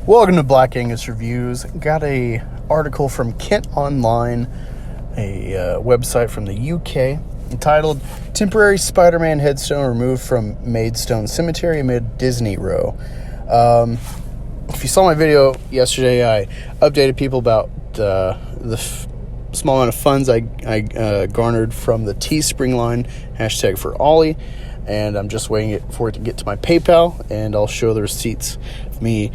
Welcome to Black Angus Reviews. Got a article from Kent Online, a website from the UK, entitled "Temporary Spider-Man Headstone Removed from Maidstone Cemetery Amid Disney Row." If you saw my video yesterday, I updated people about the small amount of funds I garnered from the Teespring line, hashtag for Ollie, and I'm just waiting for it to get to my PayPal, and I'll show the receipts of me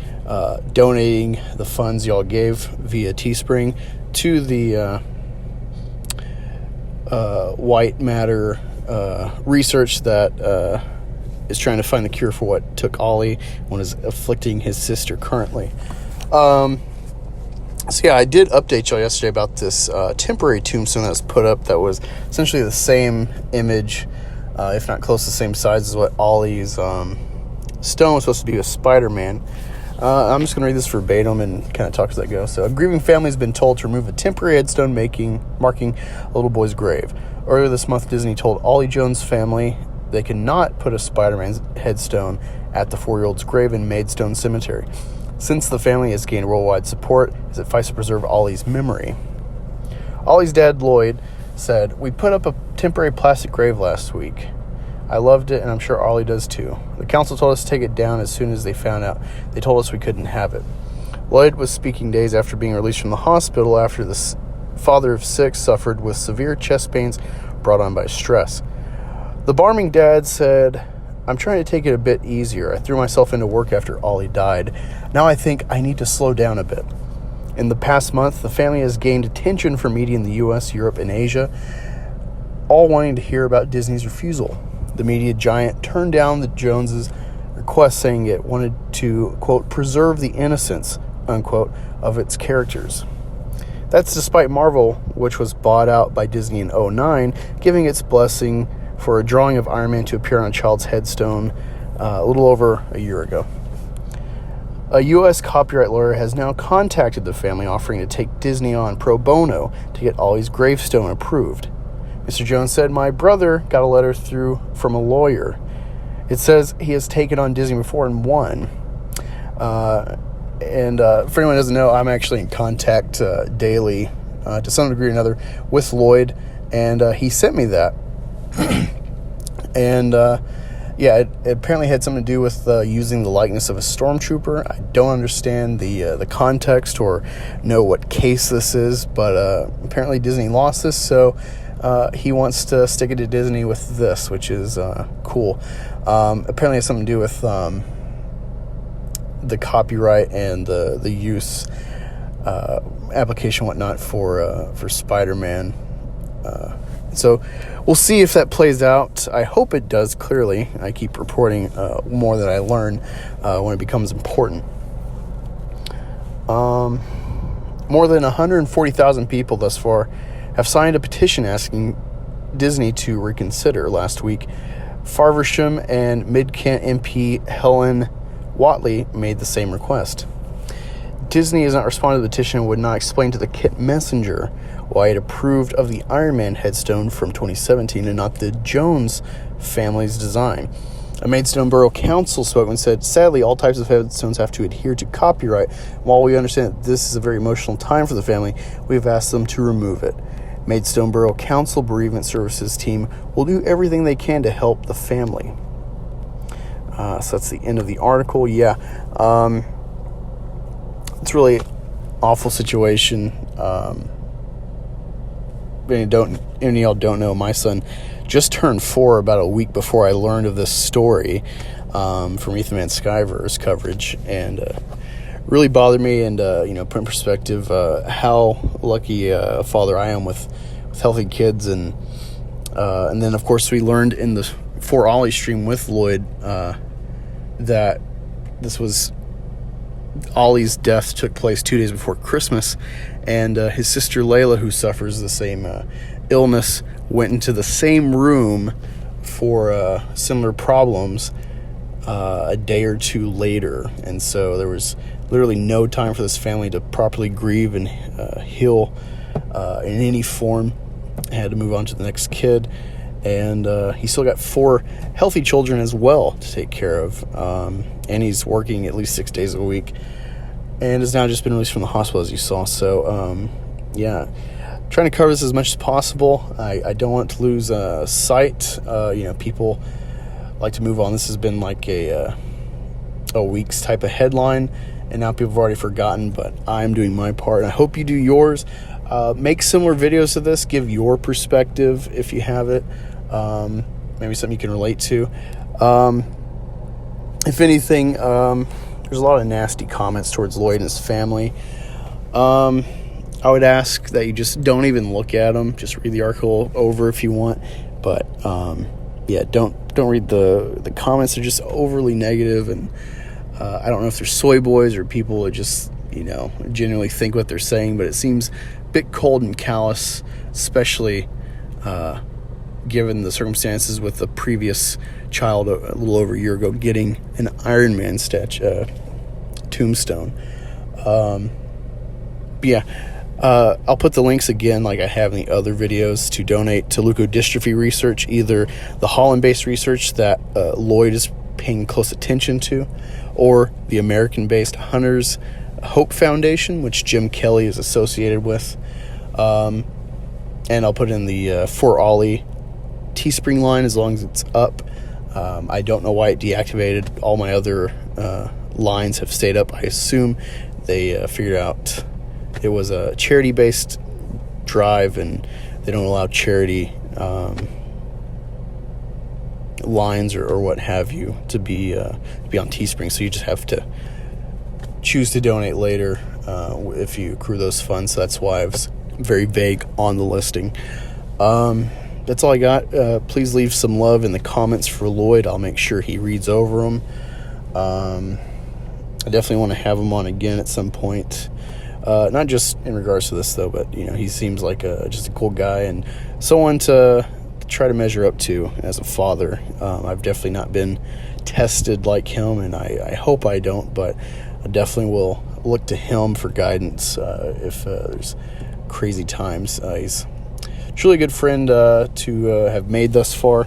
donating the funds y'all gave via Teespring to the White Matter research that is trying to find the cure for what took Ollie and is afflicting his sister currently. So yeah, I did update y'all yesterday about this temporary tombstone that was put up that was essentially the same image, if not close to the same size as what Ollie's stone was supposed to be with Spider-Man. I'm just going to read this verbatim and kind of talk as I go. So, a grieving family has been told to remove a temporary headstone marking a little boy's grave. Earlier this month, Disney told Ollie Jones' family they cannot put a Spider-Man headstone at the 4-year-old's grave in Maidstone Cemetery, since the family has gained worldwide support as it fights to preserve Ollie's memory. Ollie's dad, Lloyd, said, "We put up a temporary plastic grave last week. I loved it, and I'm sure Ollie does too. The council told us to take it down as soon as they found out. They told us we couldn't have it." Lloyd was speaking days after being released from the hospital after the father of 6 suffered with severe chest pains brought on by stress. The barming dad said, "I'm trying to take it a bit easier. I threw myself into work after Ollie died. Now I think I need to slow down a bit." In the past month, the family has gained attention from media in the US, Europe, and Asia, all wanting to hear about Disney's refusal. The media giant turned down the Joneses' request, saying it wanted to, quote, "preserve the innocence," unquote, of its characters. That's despite Marvel, which was bought out by Disney in 2009, giving its blessing for a drawing of Iron Man to appear on a child's headstone a little over a year ago. A U.S. copyright lawyer has now contacted the family, offering to take Disney on pro bono to get Ollie's gravestone approved. Mr. Jones said, "My brother got a letter through from a lawyer. It says he has taken on Disney before and won." For anyone who doesn't know, I'm actually in contact daily, to some degree or another, with Lloyd, and he sent me that. And it apparently had something to do with using the likeness of a Stormtrooper. I don't understand the context or know what case this is, but apparently Disney lost this, so he wants to stick it to Disney with this, which is cool. Apparently it has something to do with the copyright and the use application, whatnot, for Spider-Man. So we'll see if that plays out. I hope it does, clearly. I keep reporting more that I learn when it becomes important. More than 140,000 people thus far have signed a petition asking Disney to reconsider. Last week, Faversham and Mid-Kent MP Helen Whatley made the same request. Disney has not responded to the petition and would not explain to the Kent Messenger why it approved of the Iron Man headstone from 2017 and not the Jones family's design. A Maidstone Borough Council spokesman said, "Sadly, all types of headstones have to adhere to copyright. While we understand that this is a very emotional time for the family, we have asked them to remove it. Maidstone Borough Council Bereavement Services team will do everything they can to help the family." So that's the end of the article. Yeah, it's really awful situation. Any of y'all don't know, my son just turned 4 about a week before I learned of this story from Ethan Van Sciver's coverage, and really bothered me, and put in perspective how lucky a father I am with healthy kids, and then of course we learned in the For Ollie stream with Lloyd that this was Ollie's death took place 2 days before Christmas, and his sister Layla, who suffers the same illness, went into the same room for similar problems a day or 2 later, and so there was literally no time for this family to properly grieve and heal in any form. Had to move on to the next kid, and he's still got 4 healthy children as well to take care of, and he's working at least 6 days a week. and has now just been released from the hospital, as you saw. So, yeah, trying to cover this as much as possible. I don't want to lose sight. People like to move on. This has been like a week's type of headline, and now people have already forgotten, but I'm doing my part, and I hope you do yours. Make similar videos to this. Give your perspective if you have it. Maybe something you can relate to. If anything, there's a lot of nasty comments towards Lloyd and his family. I would ask that you just don't even look at them. Just read the article over if you want. But, don't read the comments. They're just overly negative, and I don't know if they're soy boys or people that just, genuinely think what they're saying, but it seems a bit cold and callous, especially given the circumstances with the previous child a little over a year ago getting an Iron Man tombstone. I'll put the links again, like I have in the other videos, to donate to leukodystrophy research, either the Holland-based research that Lloyd is paying close attention to, or the American-based Hunters Hope Foundation, which Jim Kelly is associated with. And I'll put in the For Ollie Teespring line as long as it's up. I don't know why it deactivated. All my other lines have stayed up. I assume they figured out it was a charity-based drive, and they don't allow charity lines or what have you to be on Teespring. So you just have to choose to donate later if you accrue those funds. So that's why I was very vague on the listing. That's all I got. Please leave some love in the comments for Lloyd. I'll make sure he reads over them. I definitely want to have him on again at some point. Not just in regards to this, though, but, he seems like just a cool guy and someone to try to measure up to as a father. I've definitely not been tested like him, and I hope I don't, but I definitely will look to him for guidance if there's crazy times. He's truly a good friend to have made thus far,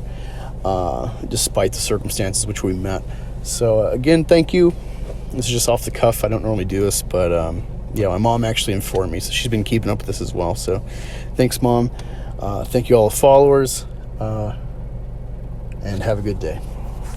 despite the circumstances which we met. So again, thank you. This is just off the cuff. I don't normally do this, but my mom actually informed me, so she's been keeping up with this as well. So thanks, Mom. Thank you all the followers, and have a good day.